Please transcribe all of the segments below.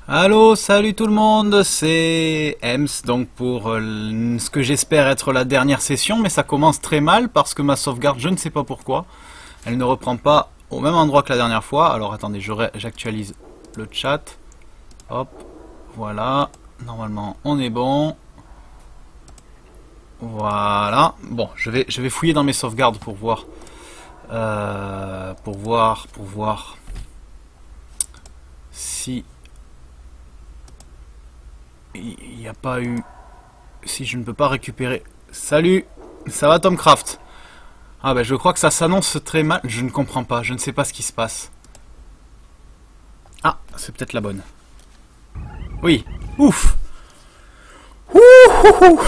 Allô, salut tout le monde, c'est Ems, donc pour ce que j'espère être la dernière session, mais ça commence très mal parce que ma sauvegarde, je ne sais pas pourquoi, elle ne reprend pas au même endroit que la dernière fois. Alors attendez, j'actualise le chat, hop, voilà, normalement on est bon, voilà, bon, je vais fouiller dans mes sauvegardes pour voir, si il n'y a pas eu... Si je ne peux pas récupérer... Salut, ça va Tomcraft? Ah ben je crois que ça s'annonce très mal. Je ne comprends pas, je ne sais pas ce qui se passe. Ah, c'est peut-être la bonne. Oui, ouf. Ouh.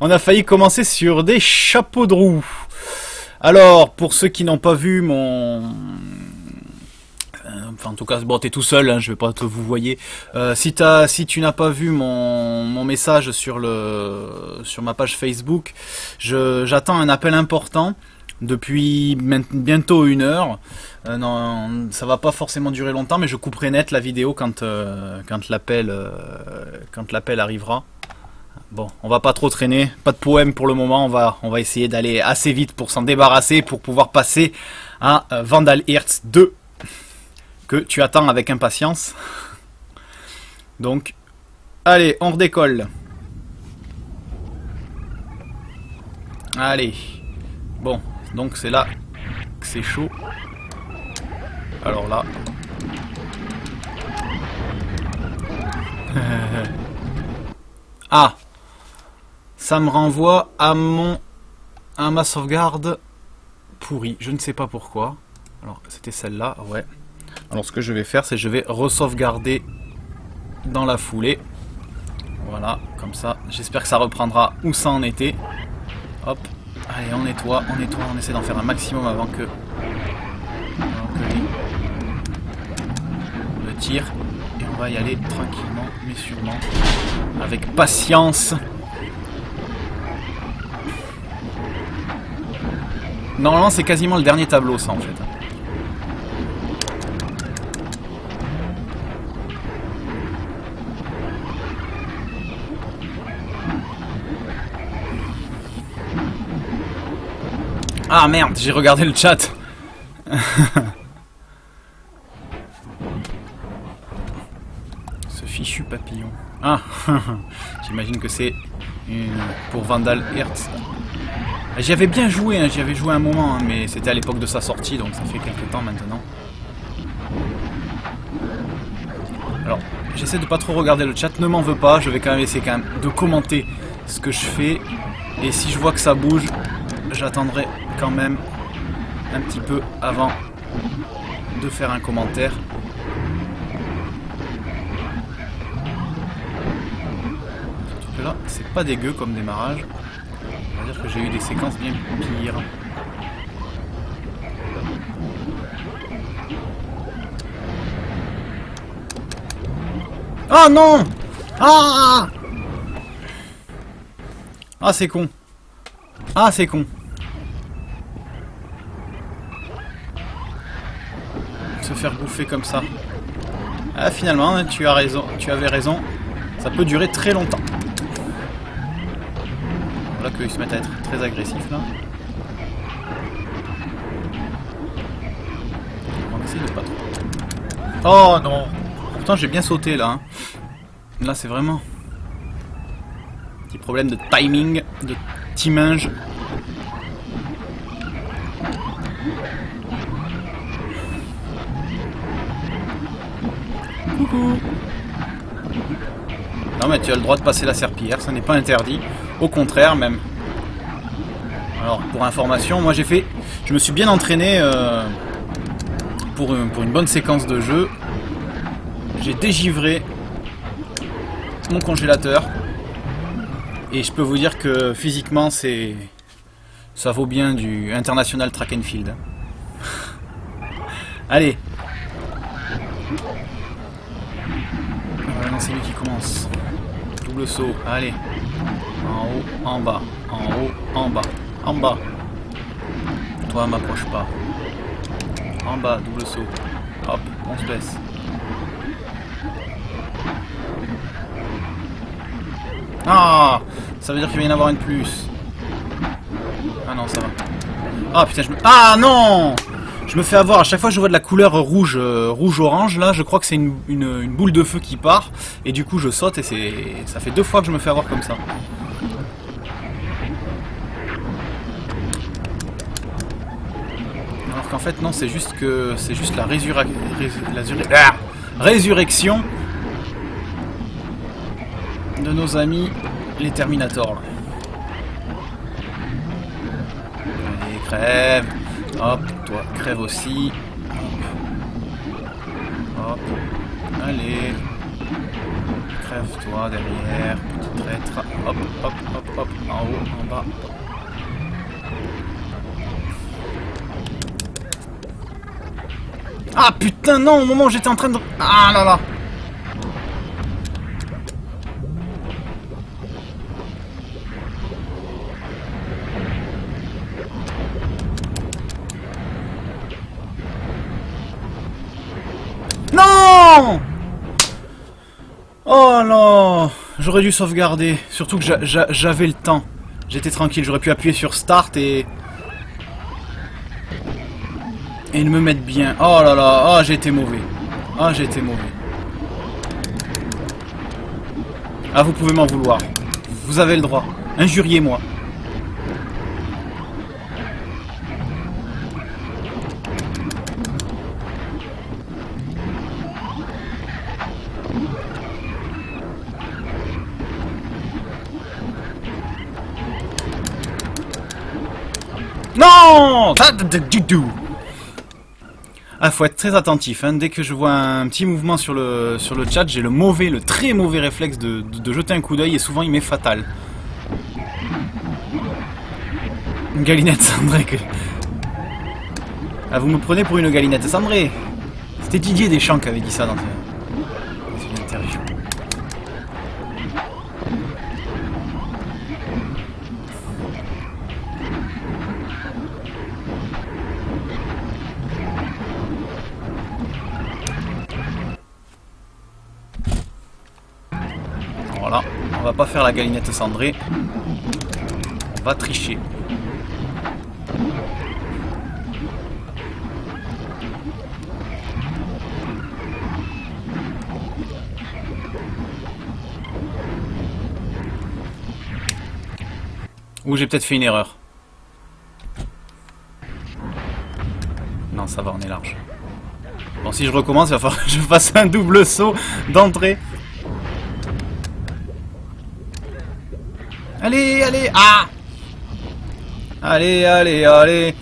On a failli commencer sur des chapeaux de roue. Alors, pour ceux qui n'ont pas vu mon... Enfin, en tout cas, bon, t'es tout seul, hein, je vais pas te vous voyez. Si tu n'as pas vu mon message sur ma page Facebook, j'attends un appel important depuis bientôt 1 heure. Non, ça va pas forcément durer longtemps, mais je couperai net la vidéo quand l'appel arrivera. Bon, on va pas trop traîner, pas de poème pour le moment. On va essayer d'aller assez vite pour s'en débarrasser, pour pouvoir passer à Vandal Hearts 2. Que tu attends avec impatience. Donc, allez, on redécolle. Allez. Bon, donc c'est là que c'est chaud. Alors là. Ah. Ça me renvoie à ma sauvegarde pourrie. Je ne sais pas pourquoi. Alors, c'était celle-là, ouais. Alors ce que je vais faire, c'est que je vais re-sauvegarder dans la foulée. Voilà, comme ça. J'espère que ça reprendra où ça en était. Hop. Allez, on nettoie, on essaie d'en faire un maximum avant que lui le tire. Et on va y aller tranquillement, mais sûrement. Avec patience. Normalement, c'est quasiment le dernier tableau, ça, en fait. Ah merde, j'ai regardé le chat. Ce fichu papillon. Ah, j'imagine que c'est pour Vandal Hearts. J'y avais bien joué, hein, j'y avais joué un moment, hein, mais c'était à l'époque de sa sortie, donc ça fait quelques temps maintenant. Alors, j'essaie de pas trop regarder le chat, ne m'en veux pas, je vais quand même essayer de commenter ce que je fais. Et si je vois que ça bouge, j'attendrai quand même un petit peu avant de faire un commentaire. Surtout que là, c'est pas dégueu comme démarrage. On va dire que j'ai eu des séquences bien pires. Oh non! Ah! Ah, c'est con. Ah, c'est con. Se faire bouffer comme ça. Ah, finalement, tu as raison, tu avais raison. Ça peut durer très longtemps. Voilà qu'ils se mettent à être très agressifs là. On va essayer de pas trop. Oh non! Pourtant j'ai bien sauté là. Hein. Là c'est vraiment petit problème de timing, de timing. Coucou. Non mais tu as le droit de passer la serpillière, ça n'est pas interdit. Au contraire même. Alors pour information, moi je me suis bien entraîné pour une bonne séquence de jeu. J'ai dégivré mon congélateur. Et je peux vous dire que physiquement ça vaut bien du International Track and Field. Allez. Voilà, c'est lui qui commence. Double saut, allez. En haut, en bas, en haut, en bas, en bas. Toi, m'approche pas. En bas, double saut. Hop, on se baisse. Ah, ça veut dire qu'il va y en avoir une plus. Ah non, ça va. Ah putain, ah non! Je me fais avoir, à chaque fois que je vois de la couleur rouge, rouge-orange, là, je crois que c'est une boule de feu qui part, et du coup je saute, et ça fait 2 fois que je me fais avoir comme ça. Alors qu'en fait, non, c'est juste la résurrection de nos amis, les Terminators, là. Allez, crève! Hop, toi, crève aussi. Hop. Allez. Crève-toi derrière. Petit traître. Hop, hop, hop, hop. En haut, en bas. Ah putain, non, au moment où j'étais en train de... Ah là là. Non! Oh non! J'aurais dû sauvegarder. Surtout que j'avais le temps. J'étais tranquille, j'aurais pu appuyer sur Start et ils me mettent bien. Oh là là, oh j'ai été mauvais. Ah j'ai été mauvais. Ah vous pouvez m'en vouloir. Vous avez le droit. Injuriez-moi. Non! Ah, faut être très attentif, hein. Dès que je vois un petit mouvement sur le chat, j'ai le très mauvais réflexe de jeter un coup d'œil et souvent il m'est fatal. Une galinette cendrée que... Ah, vous me prenez pour une galinette cendrée. C'était Didier Deschamps qui avait dit ça dans une interview. Voilà, on va pas faire la galinette cendrée. On va tricher. Ou j'ai peut-être fait une erreur. Non, ça va, on est large. Bon, si je recommence, il va falloir que je fasse un double saut d'entrée. Allez, allez, ah! Allez, allez, allez.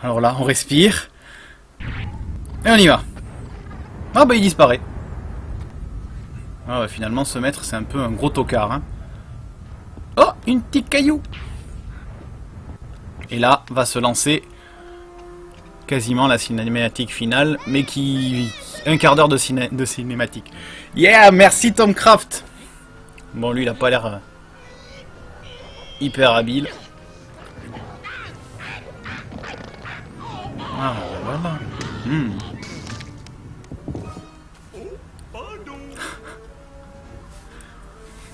Alors là, on respire. Et on y va. Ah bah il disparaît. Ah ouais, finalement, ce maître, c'est un peu un gros tocard, hein. Oh, une petite caillou. Et là, va se lancer quasiment la cinématique finale, mais qui... un quart d'heure de cinématique. Yeah, merci Tom Craft. Bon, lui, il a pas l'air hyper habile. Ah, voilà.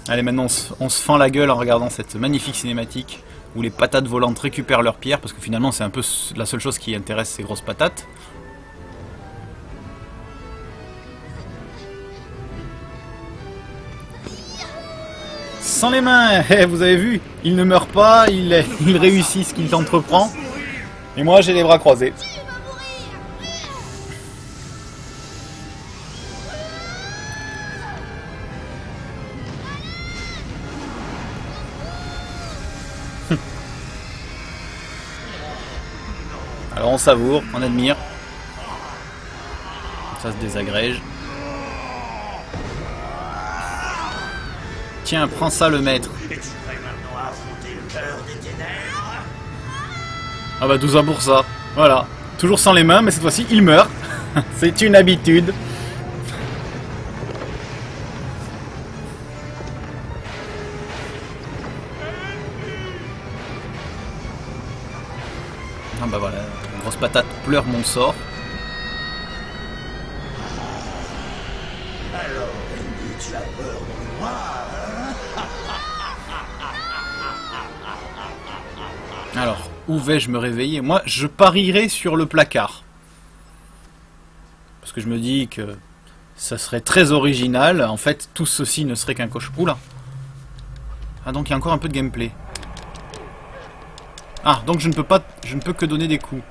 Allez, maintenant on se fend la gueule en regardant cette magnifique cinématique où les patates volantes récupèrent leurs pierres, parce que finalement c'est un peu la seule chose qui intéresse ces grosses patates. Sans les mains, vous avez vu, il ne meurt pas, il réussit ce qu'il entreprend. Et moi j'ai les bras croisés. Alors on savoure, on admire. Ça se désagrège. Tiens, prends ça le maître. Ah bah 12 ans pour ça. Voilà. Toujours sans les mains, mais cette fois-ci il meurt. C'est une habitude. Ah bah voilà, une grosse patate pleure mon sort. Alors, Andy, tu as peur de moi, hein? Alors, où vais-je me réveiller? Moi, je parierais sur le placard. Parce que je me dis que ça serait très original. En fait, tout ceci ne serait qu'un coche. Oula! Ah, donc il y a encore un peu de gameplay. Ah, donc je ne peux que donner des coups.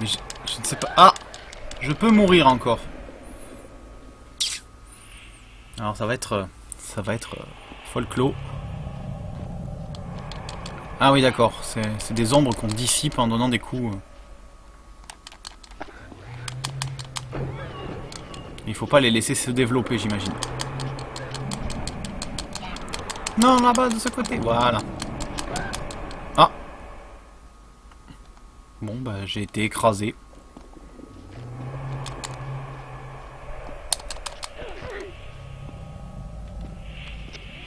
Mais je ne sais pas... Ah! Je peux mourir encore. Alors ça va être folklore. Ah oui d'accord, c'est des ombres qu'on dissipe en donnant des coups. Il faut pas les laisser se développer, j'imagine. Non, là-bas, de ce côté. Voilà. Ah. Bon, bah, j'ai été écrasé.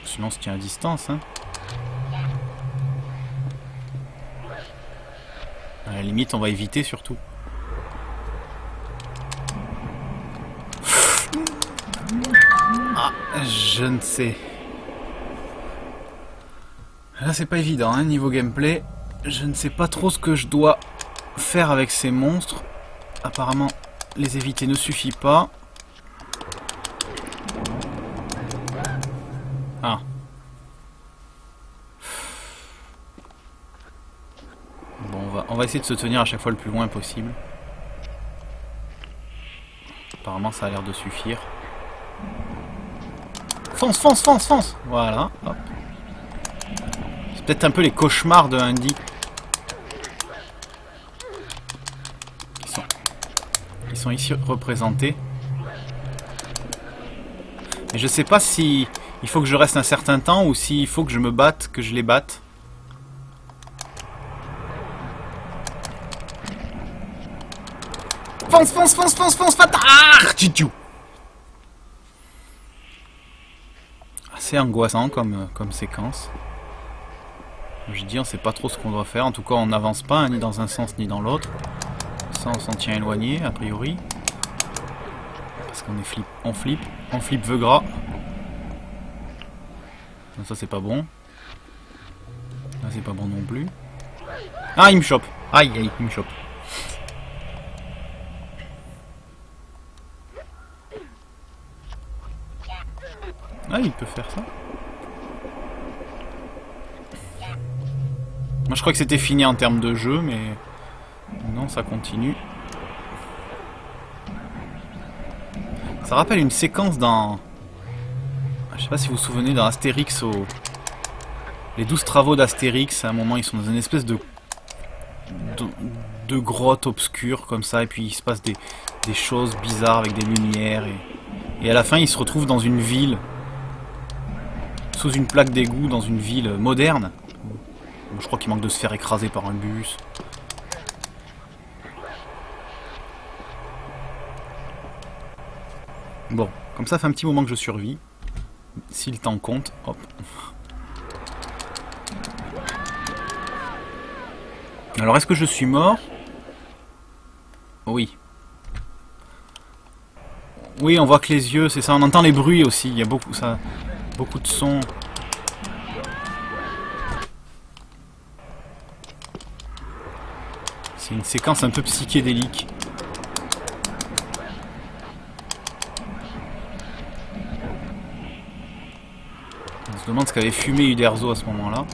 Sinon, on se tient à distance, hein. À la limite, on va éviter, surtout. Ah, je ne sais. Là, c'est pas évident, hein, niveau gameplay. Je ne sais pas trop ce que je dois faire avec ces monstres. Apparemment, les éviter ne suffit pas. Ah. Bon, on va essayer de se tenir à chaque fois le plus loin possible. Apparemment, ça a l'air de suffire. Fonce, fonce, fonce, fonce! Voilà, hop. C'est peut-être un peu les cauchemars de Andy. Ils sont ici représentés. Et je sais pas si il faut que je reste un certain temps ou s'il faut que je me batte, que je les batte. Fonce, fonce, fonce, fonce, fonce, fatal! Assez angoissant comme séquence. Je dis, on sait pas trop ce qu'on doit faire. En tout cas, on n'avance pas, hein, ni dans un sens ni dans l'autre. Ça, on s'en tient éloigné, a priori. Parce qu'on est on flippe veut gras. Ça, c'est pas bon. Là, c'est pas bon non plus. Ah, il me chope. Aïe, aïe, il me chope. Ah, il peut faire ça. Moi, je crois que c'était fini en termes de jeu, mais non, ça continue. Ça rappelle une séquence dans... Je sais pas si vous vous souvenez, dans Astérix, les 12 travaux d'Astérix, à un moment, ils sont dans une espèce de grotte obscure, comme ça, et puis il se passe des choses bizarres avec des lumières, et à la fin, ils se retrouvent dans une ville, sous une plaque d'égout, dans une ville moderne. Je crois qu'il manque de se faire écraser par un bus. Bon, comme ça fait un petit moment que je survis. Si le temps compte, hop. Alors, est-ce que je suis mort? Oui. Oui, on voit que les yeux, c'est ça. On entend les bruits aussi. Il y a beaucoup de sons. C'est une séquence un peu psychédélique. On se demande ce qu'avait fumé Uderzo à ce moment-là.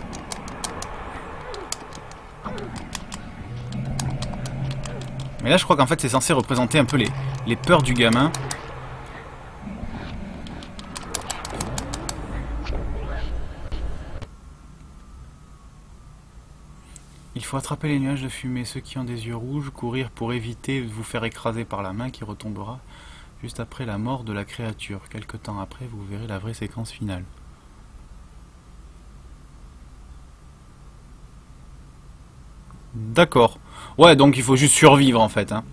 Mais là, je crois qu'en fait, c'est censé représenter un peu les peurs du gamin. Il faut attraper les nuages de fumée, ceux qui ont des yeux rouges, courir pour éviter de vous faire écraser par la main qui retombera juste après la mort de la créature. Quelque temps après, vous verrez la vraie séquence finale. D'accord. Ouais, donc il faut juste survivre en fait. Hein.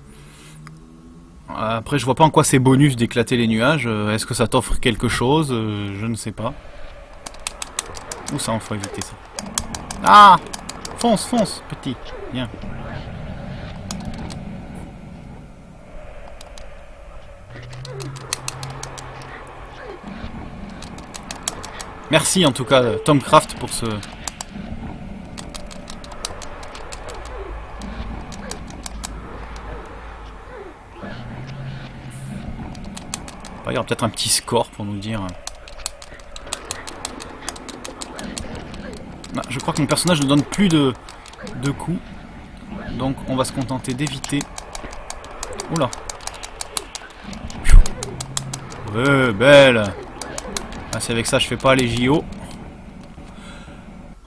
Après, je vois pas en quoi c'est bonus d'éclater les nuages. Est-ce que ça t'offre quelque chose? Je ne sais pas. Où ça, on faut éviter ça. Ah! Fonce, fonce, petit. Viens. Merci en tout cas Tom Craft pour ce... Il y aura peut-être un petit score pour nous dire... Ah, je crois que mon personnage ne donne plus de coups. Donc on va se contenter d'éviter. Oula. Ouais, belle. Ah, c'est avec ça je fais pas les JO.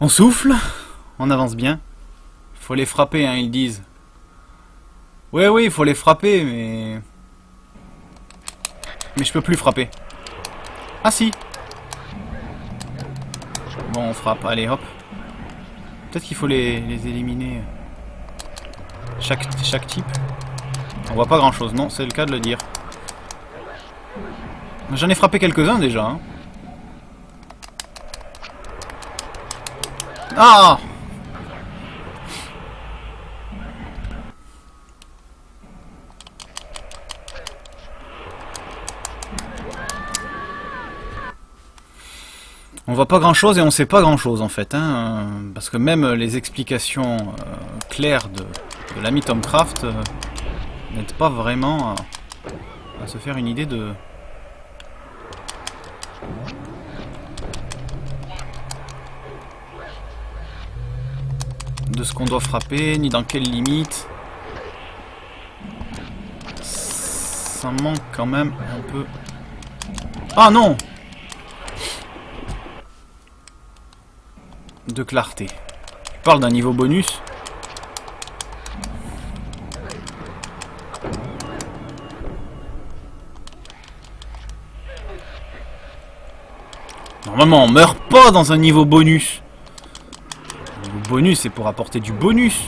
On souffle. On avance bien. Faut les frapper, hein, ils disent. Oui, oui, il faut les frapper, mais... Mais je peux plus frapper. Ah si. Bon, on frappe. Allez, hop. Peut-être qu'il faut les éliminer. Chaque type. On voit pas grand-chose. Non, c'est le cas de le dire. J'en ai frappé quelques-uns déjà. Hein. Ah! On voit pas grand chose et on sait pas grand chose en fait, hein, parce que même les explications claires de l'ami Tom Craft n'aident pas vraiment à se faire une idée de ce qu'on doit frapper, ni dans quelle limite. Ça manque quand même un peu. Ah non! De clarté. Tu parles d'un niveau bonus. Normalement on meurt pas dans un niveau bonus. Le niveau bonus c'est pour apporter du bonus.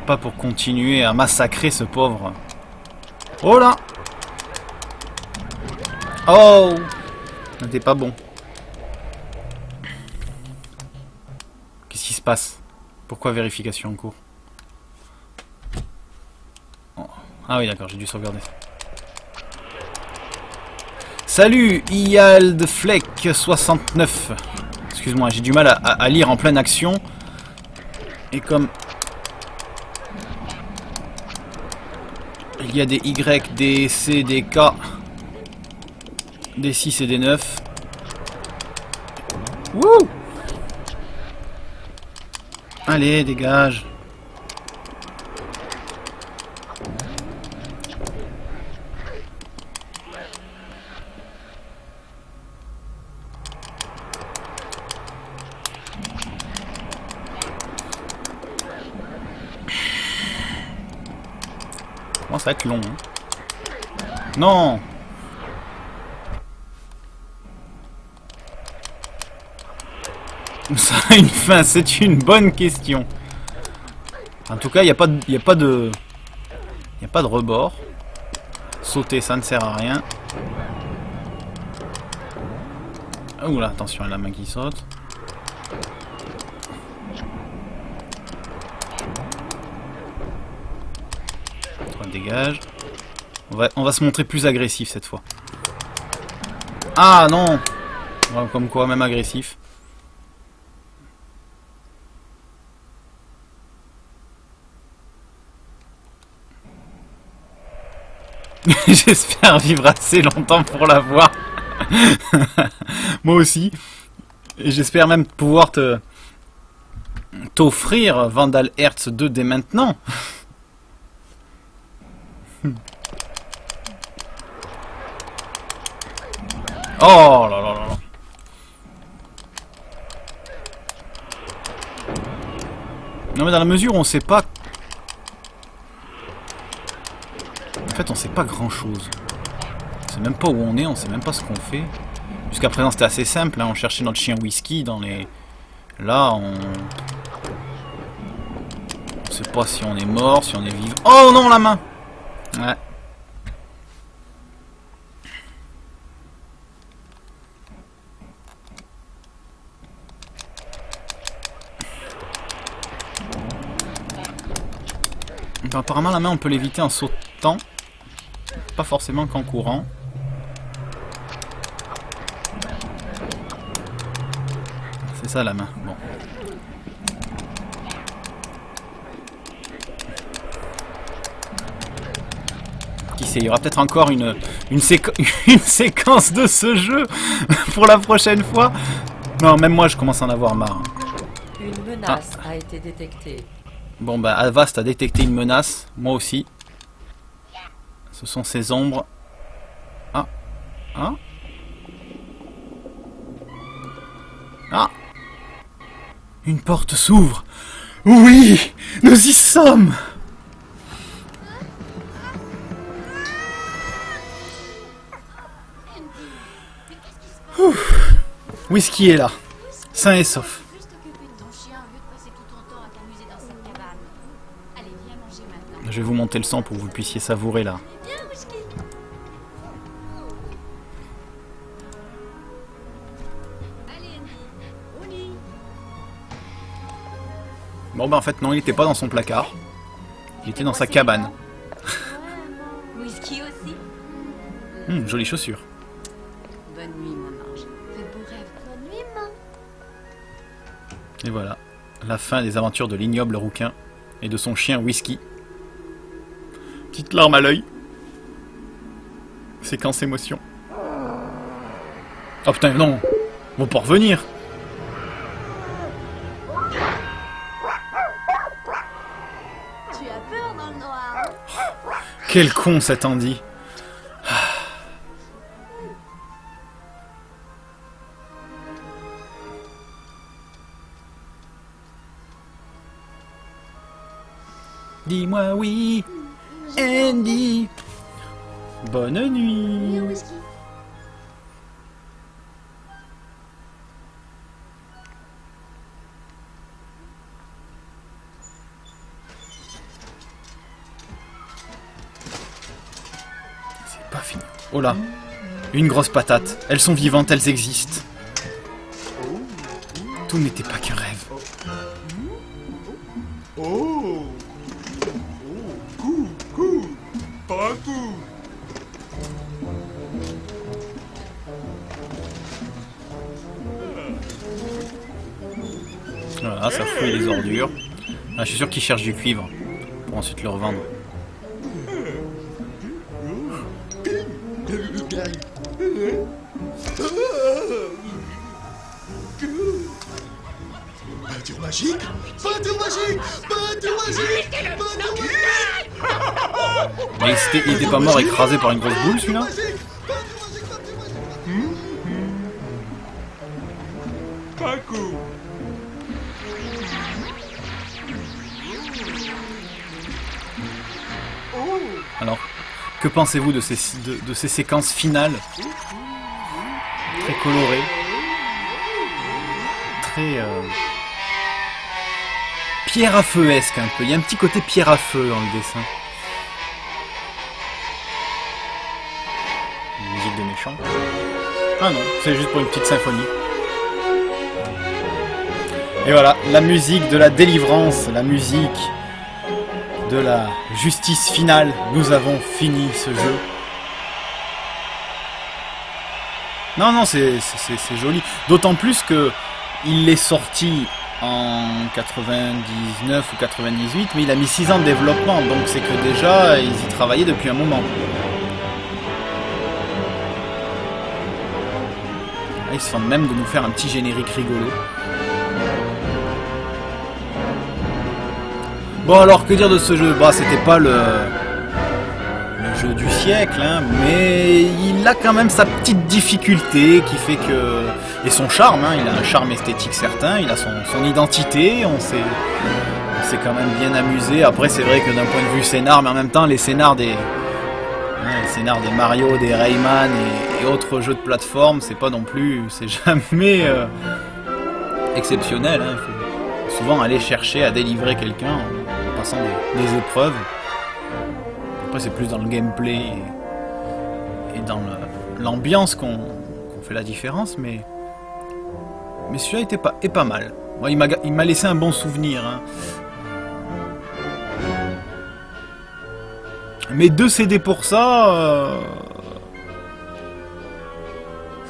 Pas pour continuer à massacrer ce pauvre. Oh là! Oh! C'était pas bon. Qu'est-ce qui se passe? Pourquoi vérification en cours? Oh. Ah oui d'accord, j'ai dû sauvegarder ça. Salut Iald Fleck 69. Excuse-moi, j'ai du mal à lire en pleine action. Et comme... il y a des Y, des C, des K, des 6 et des 9. Wouh! Allez, dégage. Comment ça va être long, hein. Non! Ça a une fin, c'est une bonne question. En tout cas, il n'y a pas de rebord. Sauter, ça ne sert à rien. Oula, attention à la main qui saute. Toi, dégage. On va se montrer plus agressif cette fois. Ah non! Voilà, comme quoi, même agressif. J'espère vivre assez longtemps pour la voir. Moi aussi. Et j'espère même pouvoir t'offrir Vandal Hearts 2 dès maintenant. Oh là là là là. Non mais dans la mesure où on sait pas... En fait on sait pas grand chose. On sait même pas où on est, on sait même pas ce qu'on fait. Jusqu'à présent c'était assez simple, hein. On cherchait notre chien whisky dans les... Là on sait pas si on est mort, si on est vivant. Oh non la main. Ouais. Apparemment la main on peut l'éviter en sautant. Pas forcément qu'en courant. C'est ça la main. Bon. Qui sait, il y aura peut-être encore une séquence de ce jeu pour la prochaine fois. Non, même moi je commence à en avoir marre. Une menace a été détectée. Bon bah Avast a détecté une menace, moi aussi. Ce sont ces ombres. Ah. Ah. Ah. Une porte s'ouvre. Oui, nous y sommes. Ouf. Whisky est là, sain et sauf. Je vais vous monter le son pour que vous puissiez savourer là. Bon bah en fait non, il était pas dans son placard. Il était dans sa cabane. Whisky aussi. Jolie chaussure. Bonne nuit, mon ange. Fais beau rêve. Bonne nuit, maman. Et voilà, la fin des aventures de l'ignoble rouquin et de son chien Whisky. Petite larme à l'œil. Séquence émotion. Oh putain, non. Ils vont pas revenir. Tu as peur dans le noir. Quel con cet Andy. Dis-moi oui, Andy. Bonne nuit. Whisky. C'est pas fini. Oh là, une grosse patate. Elles sont vivantes, elles existent. Tout n'était pas qu'un rêve. Voilà, ça fouille les ordures. Ah, je suis sûr qu'ils cherchent du cuivre pour ensuite le revendre. Peinture magique. Peinture magique. Peinture magique. Peinture magique. Mais il était pas mort écrasé par une grosse boule celui-là? Pas cool. Alors, que pensez-vous de ces séquences finales? Très colorées. Très... pierre à feu-esque un peu. Il y a un petit côté pierre à feu dans le dessin. Musique de méchant. Ah non, c'est juste pour une petite symphonie. Et voilà, la musique de la délivrance, la musique de la justice finale. Nous avons fini ce jeu. Non, non, c'est joli. D'autant plus que il est sorti en 99 ou 98, mais il a mis 6 ans de développement, donc c'est que déjà, ils y travaillaient depuis un moment. Là, ils se font même de nous faire un petit générique rigolo. Bon, alors, que dire de ce jeu? Bah, c'était pas le jeu du siècle, hein, mais il a quand même sa petite difficulté qui fait que... Et son charme, hein, il a un charme esthétique certain, il a son identité, on s'est quand même bien amusé. Après, c'est vrai que d'un point de vue scénar, mais en même temps, les scénars des Mario, des Rayman et autres jeux de plateforme, c'est pas non plus... C'est jamais exceptionnel, hein. Il faut souvent aller chercher à délivrer quelqu'un en passant des épreuves. Après, c'est plus dans le gameplay et dans l'ambiance qu'on fait la différence, mais celui-là est pas mal. Moi, il m'a laissé un bon souvenir, hein. Mais 2 CD pour ça...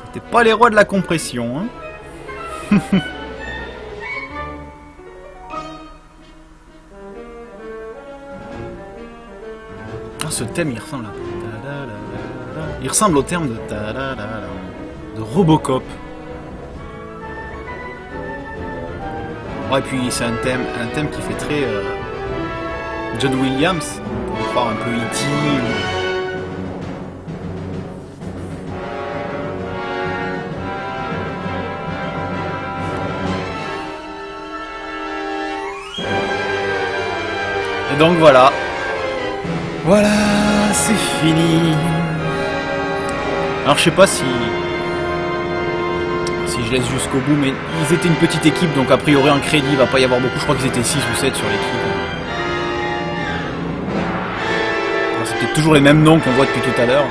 C'était pas les rois de la compression, hein. Ah, ce thème, il ressemble à... Il ressemble au terme de Robocop. Ouais, et puis c'est un thème qui fait très John Williams, on peut croire un peu E.T. Et donc voilà. Voilà, c'est fini. Alors je sais pas si je laisse jusqu'au bout, mais ils étaient une petite équipe, donc a priori en crédit il va pas y avoir beaucoup. Je crois qu'ils étaient 6 ou 7 sur l'équipe. C'est peut-être toujours les mêmes noms qu'on voit depuis tout à l'heure.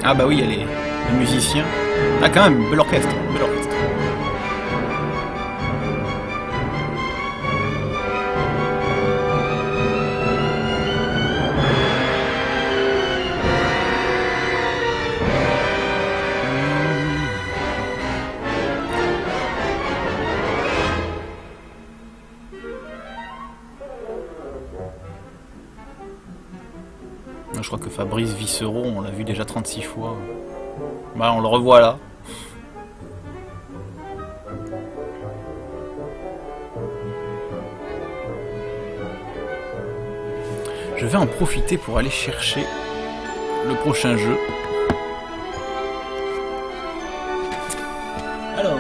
Ah bah oui, il y a les musiciens. Ah quand même, bel orchestre, bel orchestre. Je crois que Fabrice Viscero, on l'a vu déjà 36 fois. Bah on le revoit là. Je vais en profiter pour aller chercher le prochain jeu. Alors...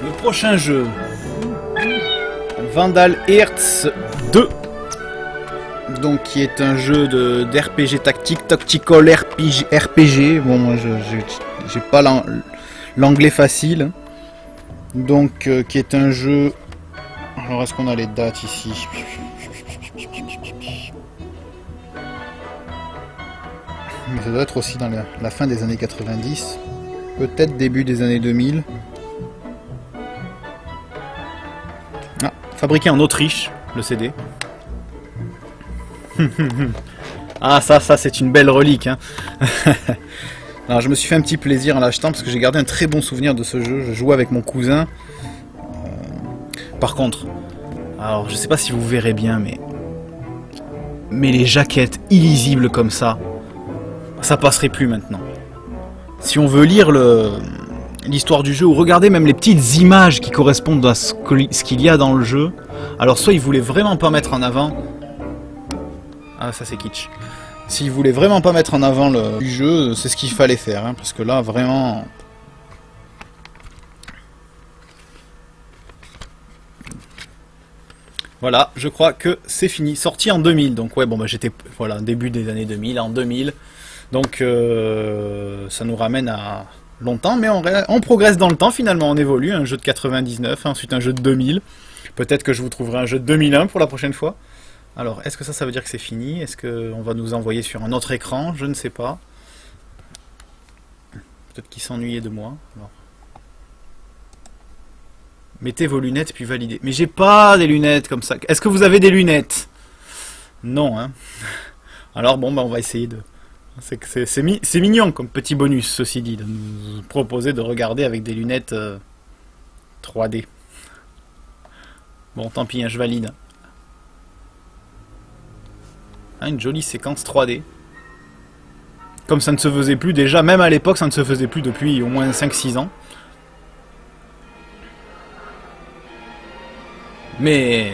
Le prochain jeu, Vandal Hearts 2, donc qui est un jeu d'RPG tactique, tactical RPG. Bon, moi j'ai pas l'anglais facile, donc qui est un jeu. Alors est-ce qu'on a les dates ici? Mais ça doit être aussi dans la fin des années 90, peut-être début des années 2000. Fabriqué en Autriche, le CD. Ah ça c'est une belle relique, hein. Alors je me suis fait un petit plaisir en l'achetant parce que j'ai gardé un très bon souvenir de ce jeu. Je jouais avec mon cousin. Par contre, alors je sais pas si vous verrez bien, mais les jaquettes illisibles comme ça passerait plus maintenant. Si on veut lire l'histoire du jeu, ou regarder même les petites images qui correspondent à ce qu'il y a dans le jeu. Alors soit ils voulaient vraiment pas mettre en avant... Ah ça c'est kitsch. S'ils voulaient vraiment pas mettre en avant le jeu, c'est ce qu'il fallait faire, hein, parce que là vraiment... Voilà, je crois que c'est fini. Sorti en 2000, donc ouais bon bah j'étais... Voilà, début des années 2000, en 2000. Donc ça nous ramène à... longtemps, mais on progresse dans le temps finalement, on évolue, un jeu de 99, ensuite un jeu de 2000, peut-être que je vous trouverai un jeu de 2001 pour la prochaine fois. Alors, est-ce que ça veut dire que c'est fini? Est-ce qu'on va nous envoyer sur un autre écran? Je ne sais pas. Peut-être qu'il s'ennuyait de moi. Alors. Mettez vos lunettes puis validez. Mais j'ai pas des lunettes comme ça. Est-ce que vous avez des lunettes? Non, hein. Alors bon, bah on va essayer de... C'est mignon comme petit bonus, ceci dit, de nous proposer de regarder avec des lunettes 3D. Bon, tant pis, hein, je valide. Ah, une jolie séquence 3D. Comme ça ne se faisait plus déjà, même à l'époque, ça ne se faisait plus depuis au moins 5-6 ans. Mais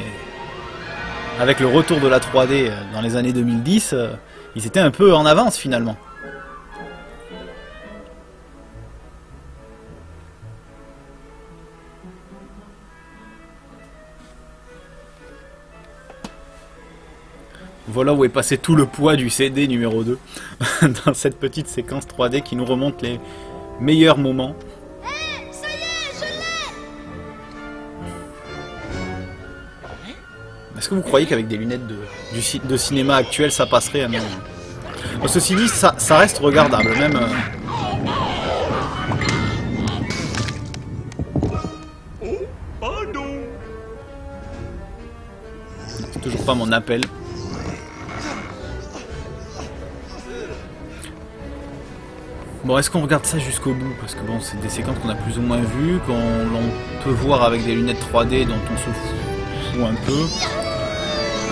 avec le retour de la 3D dans les années 2010... ils étaient un peu en avance finalement. Voilà où est passé tout le poids du CD numéro 2 dans cette petite séquence 3D qui nous remonte les meilleurs moments. Hé, ça y est, je l'ai! Est-ce que vous croyez qu'avec des lunettes de cinéma actuel, ça passerait à même... Bon, ceci dit, ça reste regardable, même... C'est toujours pas mon appel. Bon, est-ce qu'on regarde ça jusqu'au bout? Parce que bon, c'est des séquences qu'on a plus ou moins vues, qu'on peut voir avec des lunettes 3D dont on se fout un peu.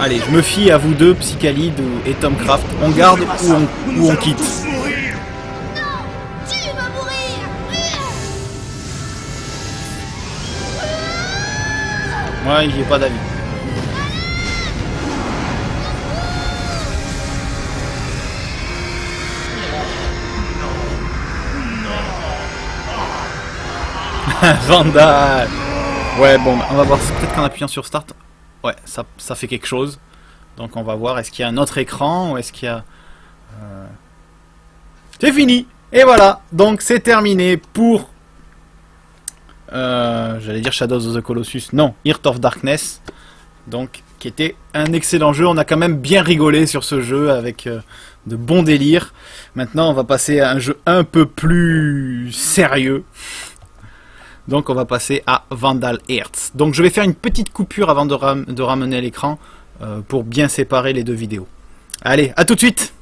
Allez, je me fie à vous deux, Psychalid et Tomcraft. On garde ou on quitte. Tu vas mourir. Ouais, j'ai pas d'avis. Vandal. Ouais, bon, on va voir. Peut-être qu'en appuyant sur Start, ouais, ça fait quelque chose. Donc on va voir. Est-ce qu'il y a un autre écran ou est-ce qu'il y a... C'est fini. Et voilà. Donc c'est terminé pour... J'allais dire Shadows of the Colossus. Non, Heart of Darkness. Donc, qui était un excellent jeu. On a quand même bien rigolé sur ce jeu avec de bons délires. Maintenant, on va passer à un jeu un peu plus sérieux. Donc on va passer à Vandal Hearts. Donc je vais faire une petite coupure avant de ramener l'écran pour bien séparer les deux vidéos. Allez, à tout de suite!